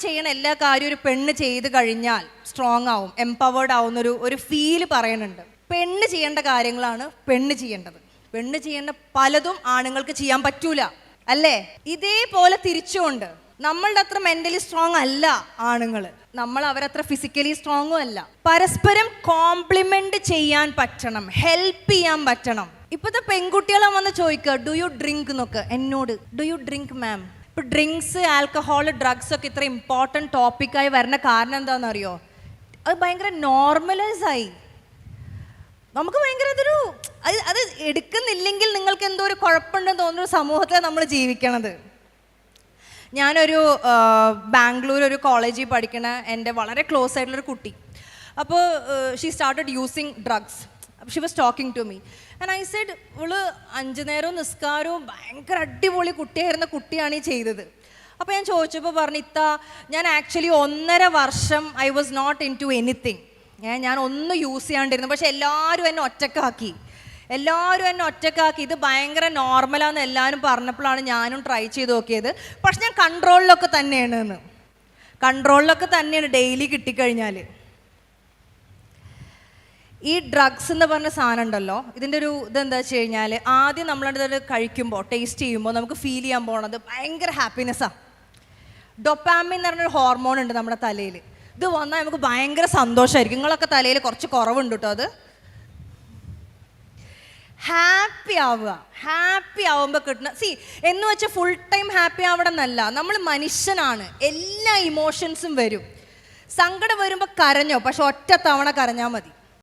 ചെയ്യണ എല്ലാ കാര്യവും ഒരു പെണ്ണ് ചെയ്ത് കഴിഞ്ഞാൽ സ്ട്രോങ് ആവും, എംപവേർഡ് ആവുന്നൊരു ഒരു ഫീല് പറയുന്നുണ്ട്. പെണ്ണ് ചെയ്യേണ്ട കാര്യങ്ങളാണ് പെണ്ണ് ചെയ്യേണ്ടത്. പെണ്ണ് ചെയ്യേണ്ട പലതും ആണുങ്ങൾക്ക് ചെയ്യാൻ പറ്റൂല, അല്ലേ? ഇതേപോലെ തിരിച്ചുകൊണ്ട് നമ്മളുടെ അത്ര മെന്റലി സ്ട്രോങ് അല്ല ആണുങ്ങൾ, നമ്മൾ അവരത്ര ഫിസിക്കലി സ്ട്രോങ്ങും അല്ല. പരസ്പരം കോംപ്ലിമെന്റ് ചെയ്യാൻ പറ്റണം, ഹെൽപ്പ് ചെയ്യാൻ പറ്റണം. ഇപ്പോഴത്തെ പെൺകുട്ടികളെ വന്ന് ചോദിക്കുക, ഡു യു ഡ്രിങ്ക് എന്നൊക്കെ എന്നോട്. ഡു യു ഡ്രിങ്ക് മാം? ഇപ്പൊ ഡ്രിങ്ക്സ്, ആൽക്കഹോൾ, ഡ്രഗ്സ് ഒക്കെ ഇത്ര ഇമ്പോർട്ടൻറ്റ് ടോപ്പിക്കായി വരുന്ന കാരണം എന്താണെന്നറിയോ? അത് ഭയങ്കര നോർമലൈസായി. നമുക്ക് ഭയങ്കര അത് എടുക്കുന്നില്ലെങ്കിൽ നിങ്ങൾക്ക് എന്തോ ഒരു കുഴപ്പമുണ്ടെന്ന് തോന്നുന്ന സമൂഹത്തിലാണ് നമ്മൾ ജീവിക്കണത്. ഞാനൊരു ബാംഗ്ലൂർ ഒരു കോളേജിൽ പഠിക്കണ എൻ്റെ വളരെ ക്ലോസ് ആയിട്ടുള്ളൊരു കുട്ടി, അപ്പോൾ she started using drugs. She was talking to me and I said, ഇവള് 5 നേരവും നിസ്കാരവും ഭയങ്കര അടിപൊളി കുട്ടിയായിരുന്ന കുട്ടിയാണ് ഈ ചെയ്തത്. അപ്പോൾ ഞാൻ ചോദിച്ചപ്പോൾ പറഞ്ഞു, ഞാൻ ആക്ച്വലി 1.5 വർഷം I was not into anything. ഞാൻ ഒന്നും യൂസ് ചെയ്യാണ്ടിരുന്നു. പക്ഷെ എല്ലാവരും എന്നെ ഒറ്റക്കാക്കി. ഇത് ഭയങ്കര നോർമലാന്ന് എല്ലാവരും പറഞ്ഞപ്പോഴാണ് ഞാനും ട്രൈ ചെയ്ത് നോക്കിയത്. പക്ഷെ ഞാൻ കൺട്രോളിലൊക്കെ തന്നെയാണ് ഡെയിലി കിട്ടിക്കഴിഞ്ഞാൽ. ഈ ഡ്രഗ്സ് എന്ന് പറഞ്ഞ സാധനം ഉണ്ടല്ലോ, ഇതിൻ്റെ ഒരു ഇതെന്താ വെച്ച് കഴിഞ്ഞാൽ, ആദ്യം നമ്മളത് കഴിക്കുമ്പോൾ, ടേസ്റ്റ് ചെയ്യുമ്പോൾ നമുക്ക് ഫീൽ ചെയ്യാൻ പോണത് ഭയങ്കര ഹാപ്പിനെസ്സാണ്. ഡൊപ്പാമിൻ എന്ന് പറഞ്ഞൊരു ഹോർമോൺ ഉണ്ട് നമ്മുടെ തലയിൽ. ഇത് വന്നാൽ നമുക്ക് ഭയങ്കര സന്തോഷമായിരിക്കും. നിങ്ങളൊക്കെ തലയിൽ കുറച്ച് കുറവുണ്ട് കേട്ടോ. അത് ഹാപ്പി ആവുമ്പോൾ കിട്ടുന്ന എന്ന് വെച്ചാൽ ഫുൾ ടൈം ഹാപ്പി ആവണം എന്നല്ല. നമ്മൾ മനുഷ്യനാണ്, എല്ലാ ഇമോഷൻസും വരും. സങ്കടം വരുമ്പോൾ കരഞ്ഞോ, പക്ഷെ ഒറ്റ തവണ കരഞ്ഞാൽ മതി.